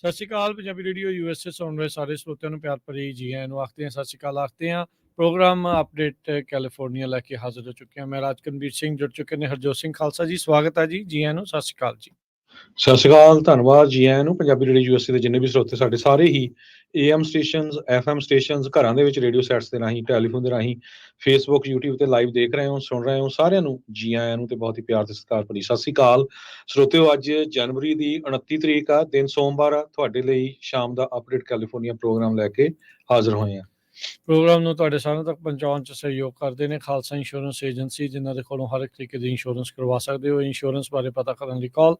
ਸਤਿ ਸ਼੍ਰੀ ਅਕਾਲ Punjabi radio USA ਸੁਣ ਰਹੇ ਸਾਰੇ ਸਰੋਤਿਆਂ ਨੂੰ ਪਿਆਰ ਭਰੀ ਜੀ ਆਇਆਂ ਨੂੰ ਆਖਦੇ ਹਾਂ। ਸਤਿ ਸ਼੍ਰੀ ਅਕਾਲ ਆਖਦੇ ਹਾਂ। ਪ੍ਰੋਗਰਾਮ ਅਪਡੇਟ ਕੈਲੀਫੋਰਨੀਆ ਲੈ ਕੇ ਹਾਜ਼ਰ ਹੋ ਚੁੱਕੇ ਹਾਂ। ਮੈਂ ਰਾਜਕਨਵੀਰ ਸਿੰਘ ਜੁੜ ਚੁੱਕੇ ਨੇ ਹਰਜੋਤ ਸਿੰਘ ਖਾਲਸਾ ਜੀ। ਸਵਾਗਤ ਹੈ ਜੀ ਆਇਆਂ ਨੂੰ। ਸਤਿ ਸ਼੍ਰੀ ਅਕਾਲ ਜੀ। ਸਤਿ ਸ਼੍ਰੀ ਅਕਾਲ, ਧੰਨਵਾਦ ਜੀ ਆਇਆਂ ਨੂੰ। ਪੰਜਾਬੀ ਰੇਡੀਓ ਯੂਐਸਏ ਦੇ ਜਿੰਨੇ ਵੀ ਸਰੋਤੇ ਸਾਡੇ ਸਾਰੇ ਹੀ AM ਸਟੇਸ਼ਨਸ, FM ਸਟੇਸ਼ਨਸ, ਘਰਾਂ ਦੇ ਵਿੱਚ ਰੇਡੀਓ ਸੈਟਸ ਦੇ ਰਾਹੀਂ, ਟੈਲੀਫੋਨ ਦੇ ਰਾਹੀਂ, ਫੇਸਬੁੱਕ, YouTube ਤੇ ਲਾਈਵ ਦੇਖ ਰਹੇ ਹੋ, ਸੁਣ ਰਹੇ ਹੋ, ਸਾਰਿਆਂ ਨੂੰ ਜੀ ਆਇਆਂ ਨੂੰ ਤੇ ਬਹੁਤ ਹੀ ਪਿਆਰ ਤੇ ਸਤਿਕਾਰ ਭਰੀ ਸਤਿ ਸ਼੍ਰੀ ਅਕਾਲ। ਸਰੋਤਿਓ, ਅੱਜ ਜਨਵਰੀ ਦੀ 29 ਤਰੀਕ ਆ, ਦਿਨ ਸੋਮਵਾਰ ਆ। ਤੁਹਾਡੇ ਲਈ ਸ਼ਾਮ ਦਾ ਅਪਡੇਟ ਕੈਲੀਫੋਰਨੀਆ ਪ੍ਰੋਗਰਾਮ ਲੈ ਕੇ ਹਾਜ਼ਰ ਹੋਏ ਆ। ਪ੍ਰੋਗਰਾਮ ਨੂੰ ਤੁਹਾਡੇ ਸਾਰਿਆਂ ਤੱਕ ਪਹੁੰਚਾਉਣ 'ਚ ਸਹਿਯੋਗ ਕਰਦੇ ਨੇ ਖਾਲਸਾ ਇੰਸ਼ੋਰੈਂਸ ਏਜੰਸੀ, ਜਿਨ੍ਹਾਂ ਦੇ ਕੋਲੋਂ ਹਰ ਇੱਕ ਤਰੀਕੇ ਦੀ ਇੰਸ਼ੋਰੈਂਸ ਕਰਵਾ ਸਕਦੇ ਹੋ। ਇੰਸ਼ੋਰੈਂਸ ਬਾਰੇ ਪਤਾ ਕਰਨ ਲਈ call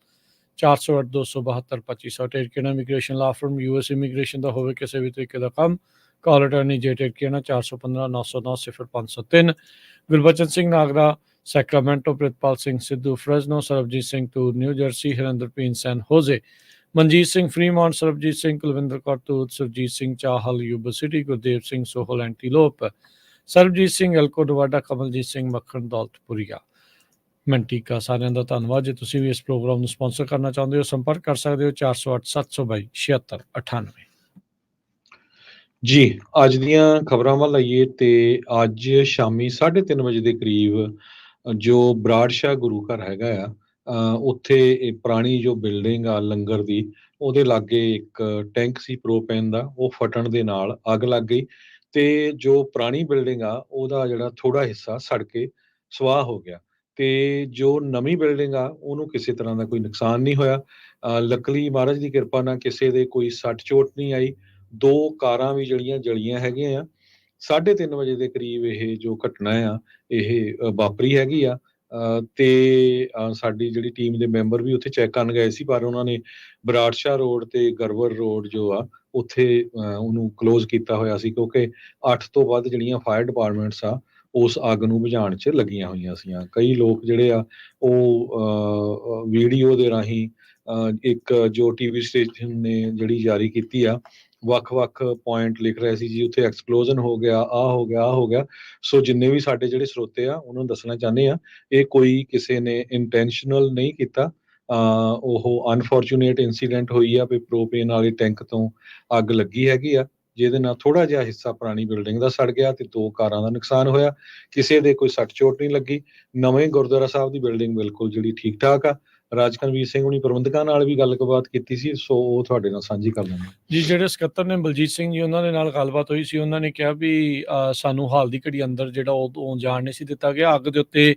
408-272-2500। Terkena immigration law firm, US immigration ਦਾ ਹੋਵੇ ਕਿਸੇ ਵੀ ਤਰੀਕੇ ਦਾ ਕੰਮ, call attorney J Terkena 415-909-0503। Gurbachan Singh Nagra Sacramento, Pritpal Singh Sidhu Fresno, Sarbjit Singh Toor New Jersey, Harinder Peen San Jose, Manjit Singh Fremont, Sarbjit Singh Kulwinder Kaur Toot, Surjit Singh Chahal Yuba City, Gurdev Singh Sohal Antelope, Sarbjit Singh Elko ਡਵਾਡਾ, ਕਮਲਜੀਤ ਸਿੰਘ ਮੱਖਣ ਦੌਲਤਪੁਰੀਆ। ਮੈਂਟੀਕਾ ਸਾਰਿਆਂ ਦਾ ਧੰਨਵਾਦ। ਜੇ ਤੁਸੀਂ ਵੀ ਇਸ ਪ੍ਰੋਗਰਾਮ ਨੂੰ ਸਪਾਂਸਰ ਕਰਨਾ ਚਾਹੁੰਦੇ ਹੋ, ਸੰਪਰਕ ਕਰ ਸਕਦੇ ਹੋ 408-722-7698। ਜੀ, ਅੱਜ ਦੀਆਂ ਖਬਰਾਂ ਵੱਲ ਆਈਏ ਤੇ ਅੱਜ ਸ਼ਾਮੀ 3:30 ਵਜੇ ਦੇ ਕਰੀਬ ਜੋ ਬਰਾੜਸ਼ਾਹ ਗੁਰੂ ਘਰ ਹੈਗਾ ਆ, ਉੱਥੇ ਇਹ ਪੁਰਾਣੀ ਜੋ ਬਿਲਡਿੰਗ ਆ ਲੰਗਰ ਦੀ, ਉਹਦੇ ਲਾਗੇ ਇੱਕ ਟੈਂਕ ਸੀ ਪ੍ਰੋਪੇਨ ਦਾ, ਉਹ ਫਟਣ ਦੇ ਨਾਲ ਅੱਗ ਲੱਗ ਗਈ ਤੇ ਜੋ ਪੁਰਾਣੀ ਬਿਲਡਿੰਗ ਆ ਉਹਦਾ ਜਿਹੜਾ ਥੋੜਾ ਹਿੱਸਾ ਸੜ ਕੇ ਸੁਆਹ ਹੋ ਗਿਆ ਤੇ ਜੋ ਨਵੀਂ ਬਿਲਡਿੰਗ ਆ ਉਹਨੂੰ ਕਿਸੇ ਤਰ੍ਹਾਂ ਦਾ ਕੋਈ ਨੁਕਸਾਨ ਨਹੀਂ ਹੋਇਆ। ਲੱਕਲੀ ਮਹਾਰਾਜ ਦੀ ਕਿਰਪਾ ਨਾਲ ਕਿਸੇ ਦੇ ਕੋਈ ਸੱਟ ਚੋਟ ਨਹੀਂ ਆਈ। 2 ਕਾਰਾਂ ਵੀ ਜਿਹੜੀਆਂ ਜਲੀਆਂ ਹੈਗੀਆਂ ਆ। 3:30 ਵਜੇ ਦੇ ਕਰੀਬ ਇਹ ਜੋ ਘਟਨਾ ਆ ਇਹ ਵਾਪਰੀ ਹੈਗੀ ਆ। ਤੇ ਸਾਡੀ ਜਿਹੜੀ ਟੀਮ ਦੇ ਮੈਂਬਰ ਵੀ ਉੱਥੇ ਚੈੱਕ ਕਰਨ ਗਏ ਸੀ, ਪਰ ਉਹਨਾਂ ਨੇ ਬਰਾੜਸ਼ਾਹ ਰੋਡ ਤੇ ਗਰਵਰ ਰੋਡ ਜੋ ਆ ਉੱਥੇ ਉਹਨੂੰ ਕਲੋਜ਼ ਕੀਤਾ ਹੋਇਆ ਸੀ, ਕਿਉਂਕਿ 8 ਤੋਂ ਵੱਧ ਜਿਹੜੀਆਂ ਫਾਇਰ ਡਿਪਾਰਟਮੈਂਟਸ ਆ ਉਸ ਅੱਗ ਨੂੰ ਬੁਝਾਉਣ 'ਚ ਲੱਗੀਆਂ ਹੋਈਆਂ ਸੀਆਂ। ਕਈ ਲੋਕ ਜਿਹੜੇ ਆ ਉਹ ਵੀਡੀਓ ਦੇ ਰਾਹੀਂ ਇੱਕ ਜੋ TV ਸਟੇਸ਼ਨ ਨੇ ਜਿਹੜੀ ਜਾਰੀ ਕੀਤੀ ਆ, ਵੱਖ-ਵੱਖ ਪੁਆਇੰਟ ਲਿਖ ਰਹੇ ਸੀ ਜੀ, ਉੱਥੇ ਐਕਸਪਲੋਜ਼ਨ ਹੋ ਗਿਆ, ਆਹ ਹੋ ਗਿਆ, ਆਹ ਹੋ ਗਿਆ। ਸੋ ਜਿੰਨੇ ਵੀ ਸਾਡੇ ਜਿਹੜੇ ਸਰੋਤੇ ਆ ਉਹਨਾਂ ਨੂੰ ਦੱਸਣਾ ਚਾਹੁੰਦੇ ਆ, ਇਹ ਕੋਈ ਕਿਸੇ ਨੇ ਇੰਟੈਂਸ਼ਨਲ ਨਹੀਂ ਕੀਤਾ। ਉਹ ਅਨਫੋਰਚੂਨੇਟ ਇਨਸੀਡੈਂਟ ਹੋਈ ਆ ਵੀ ਪ੍ਰੋਪੇਨ ਵਾਲੇ ਟੈਂਕ ਤੋਂ ਅੱਗ ਲੱਗੀ ਹੈਗੀ ਆ, ਜਿਹਦੇ ਨਾਲ ਥੋੜਾ ਜਿਹਾ ਹਿੱਸਾ ਪੁਰਾਣੀ ਬਿਲਡਿੰਗ ਦਾ ਸੜ ਗਿਆ ਤੇ 2 ਕਾਰਾਂ ਦਾ ਨੁਕਸਾਨ ਹੋਇਆ। ਕਿਸੇ ਦੇ ਕੋਈ ਸੱਟ ਚੋਟ ਨਹੀਂ ਲੱਗੀ। ਨਵੇਂ ਗੁਰਦੁਆਰਾ ਸਾਹਿਬ ਦੀ ਬਿਲਡਿੰਗ ਬਿਲਕੁਲ ਜਿਹੜੀ ਠੀਕ ਠਾਕ ਆ। ਰਾਜਕਨਵੀਰ ਸਿੰਘ ਹੁਣੀ ਪ੍ਰਬੰਧਕਾਂ ਨਾਲ ਵੀ ਗੱਲਬਾਤ ਕੀਤੀ ਸੀ, ਸੋ ਉਹ ਤੁਹਾਡੇ ਨਾਲ ਸਾਂਝੀ ਕਰ ਲੈਂਦੇ ਜੀ। ਜਿਹੜੇ ਸਕੱਤਰ ਨੇ ਬਲਜੀਤ ਸਿੰਘ ਜੀ, ਉਹਨਾਂ ਦੇ ਨਾਲ ਗੱਲਬਾਤ ਹੋਈ ਸੀ। ਉਹਨਾਂ ਨੇ ਕਿਹਾ ਵੀ ਸਾਨੂੰ ਹਾਲ ਦੀ ਘੜੀ ਅੰਦਰ ਜਿਹੜਾ ਉਹ ਜਾਣ ਨਹੀਂ ਸੀ ਦਿੱਤਾ ਗਿਆ। ਅੱਗ ਦੇ ਉੱਤੇ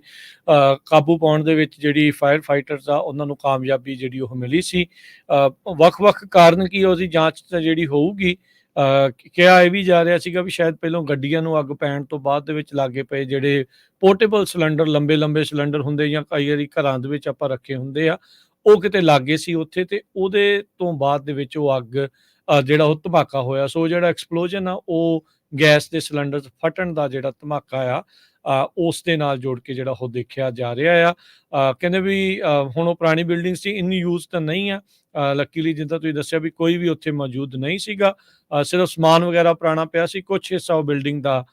ਕਾਬੂ ਪਾਉਣ ਦੇ ਵਿੱਚ ਜਿਹੜੀ ਫਾਇਰ ਫਾਈਟਰਸ ਆ ਉਹਨਾਂ ਨੂੰ ਕਾਮਯਾਬੀ ਜਿਹੜੀ ਉਹ ਮਿਲੀ ਸੀ। ਵੱਖ-ਵੱਖ ਕਾਰਨ ਕੀ ਉਹਦੀ ਜਾਂਚ ਤਾਂ ਜਿਹੜੀ ਹੋਊਗੀ। ਕਿਹਾ ਇਹ ਵੀ ਜਾ ਰਿਹਾ ਸੀਗਾ ਵੀ ਸ਼ਾਇਦ ਪਹਿਲਾਂ ਗੱਡੀਆਂ ਨੂੰ ਅੱਗ ਪੈਣ ਤੋਂ ਬਾਅਦ ਦੇ ਵਿੱਚ ਲਾਗੇ ਪਏ ਜਿਹੜੇ ਪੋਰਟੇਬਲ ਸਿਲੰਡਰ, ਲੰਬੇ ਸਿਲੰਡਰ ਹੁੰਦੇ ਜਾਂ ਕਈ ਵਾਰੀ ਘਰਾਂ ਦੇ ਵਿੱਚ ਆਪਾਂ ਰੱਖੇ ਹੁੰਦੇ ਆ, ਉਹ ਕਿਤੇ ਲਾਗੇ ਸੀ ਉੱਥੇ, ਤੇ ਉਹਦੇ ਤੋਂ ਬਾਅਦ ਦੇ ਵਿੱਚ ਉਹ ਅੱਗ ਜਿਹੜਾ ਉਹ ਧਮਾਕਾ ਹੋਇਆ। ਸੋ ਜਿਹੜਾ ਐਕਸਪਲੋਜਨ ਆ ਉਹ ਗੈਸ ਦੇ ਸਿਲੰਡਰ ਫਟਣ ਦਾ ਜਿਹੜਾ ਧਮਾਕਾ ਆ ਉਸ ਦੇ ਨਾਲ ਜੋੜ ਕੇ ਜਿਹੜਾ ਉਹ ਦੇਖਿਆ ਜਾ ਰਿਹਾ ਆ। ਕਹਿੰਦੇ ਵੀ ਹੁਣ ਉਹ ਪੁਰਾਣੀ ਬਿਲਡਿੰਗ ਸੀ, ਇੰਨੀ ਯੂਜ਼ ਤਾਂ ਨਹੀਂ ਆ। ਲੱਕੀਲੀ ਜਿੱਦਾਂ ਤੁਸੀਂ ਦੱਸਿਆ ਵੀ ਕੋਈ ਵੀ ਉੱਥੇ ਮੌਜੂਦ ਨਹੀਂ ਸੀਗਾ, ਸਿਰਫ ਸਮਾਨ ਵਗੈਰਾ ਪੁਰਾਣਾ ਪਿਆ ਸੀ। ਕੁਛ ਹਿੱਸਾ ਉਹ ਬਿਲਡਿੰਗ ਦਾ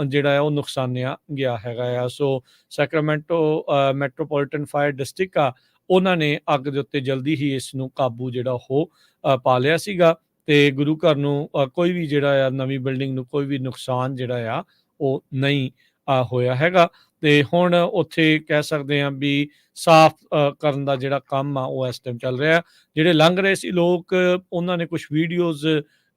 ਜਿਹੜਾ ਹੈ ਉਹ ਨੁਕਸਾਨਿਆ ਗਿਆ ਹੈਗਾ ਆ। ਸੋ ਸੈਕਰਾਮੈਂਟੋ ਮੈਟਰੋਪੋਲੀਟਨ ਫਾਇਰ ਡਿਸਟ੍ਰਿਕਟ ਆ, ਉਹਨਾਂ ਨੇ ਅੱਗ ਦੇ ਉੱਤੇ ਜਲਦੀ ਹੀ ਇਸ ਨੂੰ ਕਾਬੂ ਜਿਹੜਾ ਉਹ ਪਾ ਲਿਆ ਸੀਗਾ ਤੇ ਗੁਰੂ ਘਰ ਨੂੰ ਕੋਈ ਵੀ ਜਿਹੜਾ ਆ ਨਵੀਂ ਬਿਲਡਿੰਗ ਨੂੰ ਕੋਈ ਵੀ ਨੁਕਸਾਨ ਜਿਹੜਾ ਆ ਉਹ ਨਹੀਂ ਹੋਇਆ ਹੈਗਾ। ਤੇ ਹੁਣ ਉੱਥੇ ਕਹਿ ਸਕਦੇ ਹਾਂ ਵੀ ਸਾਫ਼ ਕਰਨ ਦਾ ਜਿਹੜਾ ਕੰਮ ਆ ਉਹ ਇਸ ਟਾਈਮ ਚੱਲ ਰਿਹਾ। ਜਿਹੜੇ ਲੰਘ ਰਹੇ ਸੀ ਲੋਕ, ਉਹਨਾਂ ਨੇ ਕੁਛ ਵੀਡੀਓਜ਼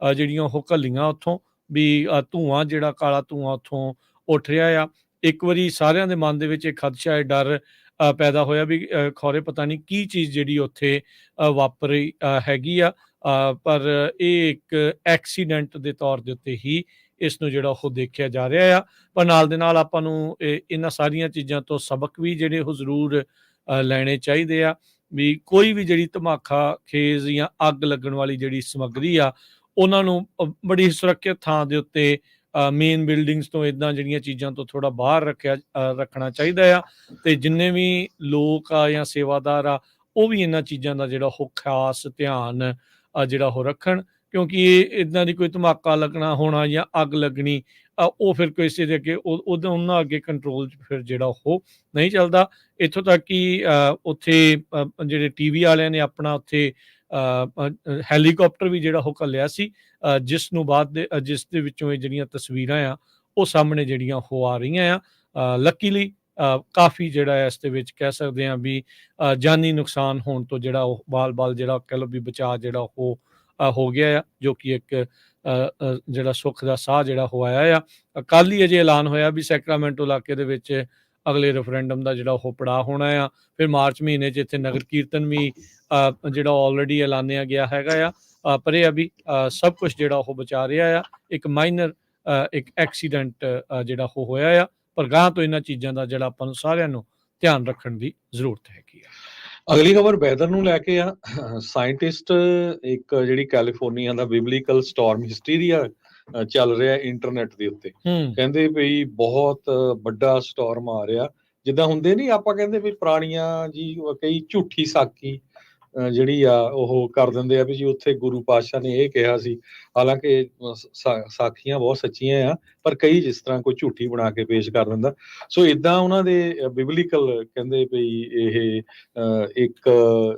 ਜਿਹੜੀਆਂ ਉਹ ਘੱਲੀਆਂ ਉੱਥੋਂ ਵੀ ਧੂੰਆਂ ਜਿਹੜਾ ਕਾਲਾ ਧੂੰਆਂ ਉੱਥੋਂ ਉੱਠ ਰਿਹਾ ਆ। ਇੱਕ ਵਾਰੀ ਸਾਰਿਆਂ ਦੇ ਮਨ ਦੇ ਵਿੱਚ ਇੱਕ ਖਦਸ਼ਾ ਹੈ, ਡਰ ਪੈਦਾ ਹੋਇਆ ਵੀ ਖੌਰੇ ਪਤਾ ਨਹੀਂ ਕੀ ਚੀਜ਼ ਜਿਹੜੀ ਉੱਥੇ ਵਾਪਰੀ ਹੈਗੀ ਆ। ਪਰ ਇਹ ਇੱਕ ਐਕਸੀਡੈਂਟ ਦੇ ਤੌਰ ਦੇ ਉੱਤੇ ਹੀ ਇਸ ਨੂੰ ਜਿਹੜਾ ਉਹ ਦੇਖਿਆ ਜਾ ਰਿਹਾ ਆ। ਪਰ ਨਾਲ ਦੇ ਨਾਲ ਆਪਾਂ ਨੂੰ ਇਹਨਾਂ ਸਾਰੀਆਂ ਚੀਜ਼ਾਂ ਤੋਂ ਸਬਕ ਵੀ ਜਿਹੜੇ ਉਹ ਜ਼ਰੂਰ ਲੈਣੇ ਚਾਹੀਦੇ ਆ ਵੀ ਕੋਈ ਵੀ ਜਿਹੜੀ ਧਮਾਕਾ ਖੇਜ਼ ਜਾਂ ਅੱਗ ਲੱਗਣ ਵਾਲੀ ਜਿਹੜੀ ਸਮੱਗਰੀ ਆ, ਉਹਨਾਂ ਨੂੰ ਬੜੀ ਸੁਰੱਖਿਅਤ ਥਾਂ ਦੇ ਉੱਤੇ ਮੇਨ ਬਿਲਡਿੰਗਸ ਤੋਂ ਇੱਦਾਂ ਜਿਹੜੀਆਂ ਚੀਜ਼ਾਂ ਤੋਂ ਥੋੜ੍ਹਾ ਬਾਹਰ ਰੱਖਣਾ ਚਾਹੀਦਾ ਆ। ਤੇ ਜਿੰਨੇ ਵੀ ਲੋਕ ਆ ਜਾਂ ਸੇਵਾਦਾਰ ਆ, ਉਹ ਵੀ ਇਹਨਾਂ ਚੀਜ਼ਾਂ ਦਾ ਜਿਹੜਾ ਉਹ ਖਾਸ ਧਿਆਨ ਜਿਹੜਾ ਉਹ ਰੱਖਣ, ਕਿਉਂਕਿ ਇਹ ਇੱਦਾਂ ਦੀ ਕੋਈ ਧਮਾਕਾ ਲੱਗਣਾ ਹੋਣਾ ਜਾਂ ਅੱਗ ਲੱਗਣੀ, ਉਹ ਫਿਰ ਕਿਸੇ ਦੇ ਅੱਗੇ ਉਹਨਾਂ ਅੱਗੇ ਕੰਟਰੋਲ ਫਿਰ ਜਿਹੜਾ ਉਹ ਨਹੀਂ ਚੱਲਦਾ। ਇੱਥੋਂ ਤੱਕ ਕਿ ਉੱਥੇ ਜਿਹੜੇ TV ਵਾਲਿਆਂ ਨੇ ਆਪਣਾ ਉੱਥੇ ਹੈਲੀਕਾਪਟਰ ਵੀ ਜਿਹੜਾ ਉਹ ਘੱਲਿਆ ਸੀ, ਜਿਸ ਨੂੰ ਬਾਅਦ ਦੇ ਜਿਸ ਦੇ ਵਿੱਚੋਂ ਇਹ ਜਿਹੜੀਆਂ ਤਸਵੀਰਾਂ ਆ ਉਹ ਸਾਹਮਣੇ ਜਿਹੜੀਆਂ ਉਹ ਆ ਰਹੀਆਂ ਆ। ਲੱਕੀਲੀ ਕਾਫੀ ਜਿਹੜਾ ਹੈ ਇਸ ਦੇ ਵਿੱਚ ਕਹਿ ਸਕਦੇ ਹਾਂ ਵੀ ਜਾਨੀ ਨੁਕਸਾਨ ਹੋਣ ਤੋਂ ਜਿਹੜਾ ਉਹ ਬਾਲ ਜਿਹੜਾ ਕਹਿ ਲਓ ਵੀ ਬਚਾਅ ਜਿਹੜਾ ਉਹ ਹੋ ਗਿਆ ਆ, ਜੋ ਕਿ ਇੱਕ ਜਿਹੜਾ ਸੁੱਖ ਦਾ ਸਾਹ ਜਿਹੜਾ ਉਹ ਆਇਆ ਆ। ਕੱਲ੍ਹ ਹੀ ਅਜੇ ਐਲਾਨ ਹੋਇਆ ਵੀ ਸੈਕਰਾਮੈਂਟੋ ਇਲਾਕੇ ਦੇ ਵਿੱਚ ਅਗਲੇ ਰੈਫਰੈਂਡਮ ਦਾ ਜਿਹੜਾ ਉਹ ਪੜਾਅ ਹੋਣਾ ਆ। ਫਿਰ ਮਾਰਚ ਮਹੀਨੇ 'ਚ ਇੱਥੇ ਨਗਰ ਕੀਰਤਨ ਵੀ ਜਿਹੜਾ ਆਲਰੇਡੀ ਐਲਾਨਿਆ ਗਿਆ ਹੈਗਾ ਆ। ਪਰ ਇਹ ਆ ਵੀ ਸਭ ਕੁਝ ਜਿਹੜਾ ਉਹ ਬਚਾ ਰਿਹਾ ਆ। ਇੱਕ ਮਾਈਨਰ ਇੱਕ ਐਕਸੀਡੈਂਟ ਜਿਹੜਾ ਉਹ ਹੋਇਆ ਆ, ਪਰ ਗਾਂ ਤੋਂ ਇਹਨਾਂ ਚੀਜ਼ਾਂ ਦਾ ਜਿਹੜਾ ਆਪਾਂ ਨੂੰ ਸਾਰਿਆਂ ਨੂੰ ਧਿਆਨ ਰੱਖਣ ਦੀ ਜ਼ਰੂਰਤ ਹੈਗੀ ਆ। ਅਗਲੀ ਖਬਰ ਵੈਦਰ ਨੂੰ ਲੈ ਕੇ ਆ। ਸਾਇੰਟਿਸਟ ਇੱਕ ਜਿਹੜੀ ਕੈਲੀਫੋਰਨੀਆ ਦਾ ਬਿਬਲੀਕਲ ਸਟਾਰਮ ਹਿਸਟੀਰੀਆ ਚੱਲ ਰਿਹਾ ਇੰਟਰਨੈਟ ਦੇ ਉੱਤੇ, ਕਹਿੰਦੇ ਵੀ ਬਹੁਤ ਵੱਡਾ ਸਟਾਰਮ ਆ ਰਿਹਾ। ਜਿੱਦਾਂ ਹੁੰਦੇ ਨਹੀਂ ਆਪਾਂ ਕਹਿੰਦੇ ਵੀ ਪੁਰਾਣੀਆਂ ਜੀ ਕਈ ਝੂਠੀ ਸਾਕੀ ਜਿਹੜੀ ਆ ਉਹ ਕਰ ਦਿੰਦੇ ਆ ਵੀ ਜੀ ਉੱਥੇ ਗੁਰੂ ਪਾਤਸ਼ਾਹ ਨੇ ਇਹ ਕਿਹਾ ਸੀ, ਹਾਲਾਂਕਿ ਸਾਖੀਆਂ ਬਹੁਤ ਸੱਚੀਆਂ ਆ, ਪਰ ਕਈ ਜਿਸ ਤਰ੍ਹਾਂ ਕੋਈ ਝੂਠੀ ਬਣਾ ਕੇ ਪੇਸ਼ ਕਰ ਦਿੰਦਾ। ਸੋ ਇਦਾਂ ਉਹਨਾਂ ਦੇ ਬਿਬਲੀਕਲ ਕਹਿੰਦੇ ਵੀ ਇਹ ਇੱਕ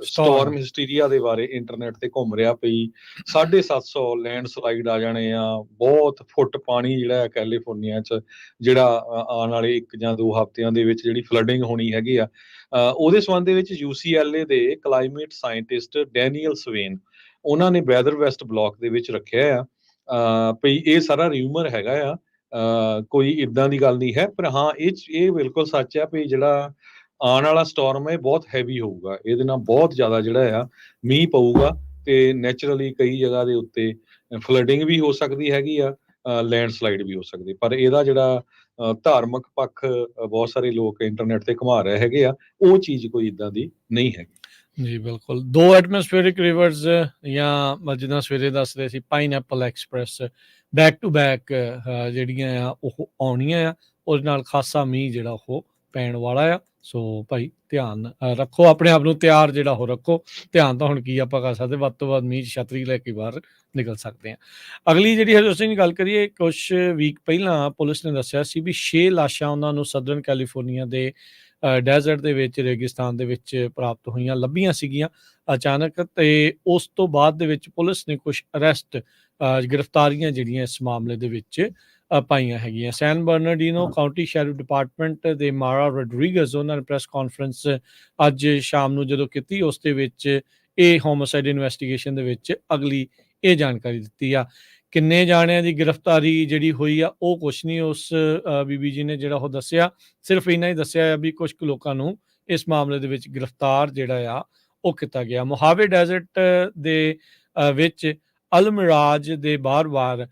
ਸਟਾਰਮ ਹਿਸਟੀਰੀਆ ਦੇ ਬਾਰੇ ਇੰਟਰਨੈਟ ਤੇ ਘੁੰਮ ਰਿਹਾ ਪਈ। 750 ਲੈਂਡਸਲਾਈਡ ਆ ਜਾਣੇ ਆ, ਬਹੁਤ ਫੁੱਟ ਪਾਣੀ ਜਿਹੜਾ ਹੈ ਕੈਲੀਫੋਰਨੀਆ 'ਚ, ਜਿਹੜਾ ਆਉਣ ਵਾਲੇ 1 ਜਾਂ 2 ਹਫ਼ਤਿਆਂ ਦੇ ਵਿੱਚ ਜਿਹੜੀ ਫਲੱਡਿੰਗ ਹੋਣੀ ਹੈਗੀ ਆ। ਉਹਦੇ ਸੰਬੰਧ ਦੇ ਵਿੱਚ UCLA ਦੇ ਕਲਾਈਮੇਟ ਸਾਇੰਟਿਸਟ ਡੈਨੀਅਲ ਸਵੇਨ ਉਹਨਾਂ ਨੇ ਵੈਦਰ ਵੈਸਟ ਬਲਾਕ ਦੇ ਵਿੱਚ ਰੱਖਿਆ ਆ ਵੀ ਇਹ ਸਾਰਾ ਰਿਊਮਰ ਹੈਗਾ ਆ, ਕੋਈ ਇਦਾਂ ਦੀ ਗੱਲ ਨਹੀਂ ਹੈ। ਪਰ ਹਾਂ ਇਹ ਬਿਲਕੁਲ ਸੱਚ ਆ ਵੀ ਜਿਹੜਾ ਆਉਣ ਵਾਲਾ ਸਟਾਰਮ ਹੈ ਬਹੁਤ ਹੈਵੀ ਹੋਊਗਾ, ਇਹਦੇ ਨਾਲ ਬਹੁਤ ਜ਼ਿਆਦਾ ਜਿਹੜਾ ਆ ਮੀਂਹ ਪਊਗਾ ਤੇ ਨੈਚੁਰਲੀ ਕਈ ਜਗ੍ਹਾ ਦੇ ਉੱਤੇ ਫਲੱਡਿੰਗ ਵੀ ਹੋ ਸਕਦੀ ਹੈਗੀ ਆ, ਲੈਂਡਸਲਾਈਡ ਵੀ ਹੋ ਸਕਦੀ। ਪਰ ਇਹਦਾ ਜਿਹੜਾ ਧਾਰਮਿਕ ਪੱਖ ਬਹੁਤ ਸਾਰੇ ਲੋਕ ਇੰਟਰਨੈਟ ਤੇ ਘੁਮਾ ਰਹੇ ਹੈਗੇ ਆ, ਉਹ ਚੀਜ਼ ਕੋਈ ਇਦਾਂ ਦੀ ਨਹੀਂ ਹੈਗੀ। ਜੀ ਬਿਲਕੁਲ। 2 ਐਟਮੋਸਫੇਰਿਕ ਰਿਵਰਸ ਜਾਂ ਜਿੱਦਾਂ ਸਵੇਰੇ ਦੱਸ ਰਹੇ ਸੀ pineapple express back to back ਜਿਹੜੀਆਂ ਆ ਉਹ ਆਉਣੀਆਂ ਆ, ਉਹਦੇ ਨਾਲ ਖਾਸਾ ਮੀਂਹ ਜਿਹੜਾ ਉਹ ਪੈਣ ਵਾਲਾ ਆ। ਸੋ ਭਾਈ ਧਿਆਨ ਰੱਖੋ, ਆਪਣੇ ਆਪ ਨੂੰ ਤਿਆਰ ਜਿਹੜਾ ਉਹ ਰੱਖੋ। ਧਿਆਨ ਤਾਂ ਹੁਣ ਕੀ ਆਪਾਂ ਕਰ ਸਕਦੇ, ਵੱਧ ਤੋਂ ਵੱਧ ਮੀਂਹ ਛਤਰੀ ਲੈ ਕੇ ਬਾਹਰ ਨਿਕਲ ਸਕਦੇ ਹਾਂ। ਅਗਲੀ ਜਿਹੜੀ ਹਜੇ ਅਸੀਂ ਗੱਲ ਕਰੀਏ, ਕੁਛ ਵੀਕ ਪਹਿਲਾਂ ਪੁਲਿਸ ਨੇ ਦੱਸਿਆ ਸੀ ਵੀ 6 ਲਾਸ਼ਾਂ ਉਹਨਾਂ ਨੂੰ ਸਦਰਨ ਕੈਲੀਫੋਰਨੀਆ ਦੇ ਡੈਜ਼ਰਟ ਦੇ ਵਿੱਚ, ਰੇਗਿਸਤਾਨ ਦੇ ਵਿੱਚ ਪ੍ਰਾਪਤ ਹੋਈਆਂ ਲੱਭੀਆਂ ਸੀਗੀਆਂ ਅਚਾਨਕ। ਤੇ ਉਸ ਤੋਂ ਬਾਅਦ ਦੇ ਵਿੱਚ ਪੁਲਿਸ ਨੇ ਕੁਝ ਅਰੈਸਟ ਗ੍ਰਿਫਤਾਰੀਆਂ ਜਿਹੜੀਆਂ ਇਸ ਮਾਮਲੇ ਦੇ ਵਿੱਚ ਪਾਈਆਂ ਹੈਗੀਆਂ। ਸੈਨ ਬਰਨਾਰਡੀਨੋ ਕਾਉਂਟੀ ਸ਼ੈਰਿਫ ਡਿਪਾਰਟਮੈਂਟ ਦੇ ਮਾਰਾ ਰੋਡਰੀਗਜ਼ ਉਹਨਾਂ ਨੇ ਪ੍ਰੈਸ ਕਾਨਫਰੰਸ ਅੱਜ ਸ਼ਾਮ ਨੂੰ ਜਦੋਂ ਕੀਤੀ, ਉਸ ਦੇ ਵਿੱਚ ਇਹ ਹੋਮਿਸਾਈਡ ਇਨਵੈਸਟੀਗੇਸ਼ਨ ਦੇ ਵਿੱਚ ਅਗਲੀ ਇਹ ਜਾਣਕਾਰੀ ਦਿੱਤੀ ਆ। ਕਿੰਨੇ ਜਾਣਿਆਂ ਦੀ ਗ੍ਰਿਫਤਾਰੀ ਜਿਹੜੀ ਹੋਈ ਆ ਉਹ ਕੁਛ ਨਹੀਂ ਉਸ ਬੀਬੀ ਜੀ ਨੇ ਜਿਹੜਾ ਉਹ ਦੱਸਿਆ, ਸਿਰਫ ਇੰਨਾ ਹੀ ਦੱਸਿਆ ਆ ਵੀ ਕੁਝ ਕੁ ਲੋਕਾਂ ਨੂੰ ਇਸ ਮਾਮਲੇ ਦੇ ਵਿੱਚ ਗ੍ਰਿਫਤਾਰ ਜਿਹੜਾ ਆ ਉਹ ਕੀਤਾ ਗਿਆ। ਮੋਹਾਵੇ ਡੈਜ਼ਰਟ ਦੇ ਵਿੱਚ ਅਲਮਿਰਾਜ ਦੇ ਬਾਰ-ਬਾਰ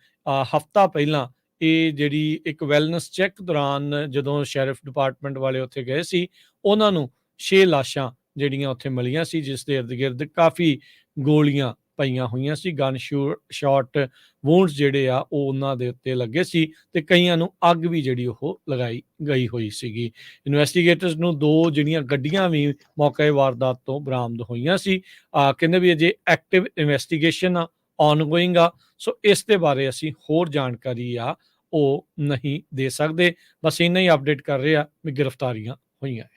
ਹਫ਼ਤਾ ਪਹਿਲਾਂ ਇਹ ਜਿਹੜੀ ਇੱਕ ਵੈਲਨੈਸ ਚੈੱਕ ਦੌਰਾਨ ਜਦੋਂ ਸ਼ੈਰਿਫ ਡਿਪਾਰਟਮੈਂਟ ਵਾਲੇ ਉੱਥੇ ਗਏ ਸੀ, ਉਹਨਾਂ ਨੂੰ 6 ਲਾਸ਼ਾਂ ਜਿਹੜੀਆਂ ਉੱਥੇ ਮਿਲੀਆਂ ਸੀ, ਜਿਸ ਦੇ ਇਰਦ ਗਿਰਦ ਕਾਫੀ ਗੋਲੀਆਂ ਪਈਆਂ ਹੋਈਆਂ ਸੀ। ਗਨ ਸ਼ਾਟ ਵੂੰਡਸ ਜਿਹੜੇ ਆ ਉਹ ਉਹਨਾਂ ਦੇ ਉੱਤੇ ਲੱਗੇ ਸੀ ਤੇ ਕਈਆਂ ਨੂੰ ਅੱਗ ਵੀ ਜਿਹੜੀ ਉਹ ਲਗਾਈ ਗਈ ਹੋਈ ਸੀਗੀ। ਇਨਵੈਸਟੀਗੇਟਰਸ ਨੂੰ 2 ਜਿਹੜੀਆਂ ਗੱਡੀਆਂ ਵੀ ਮੌਕੇ ਵਾਰਦਾਤ ਤੋਂ ਬਰਾਮਦ ਹੋਈਆਂ ਸੀ। ਕਹਿੰਦੇ ਵੀ ਅਜੇ ਐਕਟਿਵ ਇਨਵੈਸਟੀਗੇਸ਼ਨ ਆ, ਆਨਗੋਇੰਗ ਆ। ਸੋ ਇਸ ਦੇ ਬਾਰੇ ਅਸੀਂ ਹੋਰ ਜਾਣਕਾਰੀ ਆ ਉਹ ਨਹੀਂ ਦੇ ਸਕਦੇ, ਬਸ ਇੰਨਾ ਹੀ ਅਪਡੇਟ ਕਰ ਰਹੇ ਆ ਵੀ ਗ੍ਰਿਫਤਾਰੀਆਂ ਹੋਈਆਂ ਆ।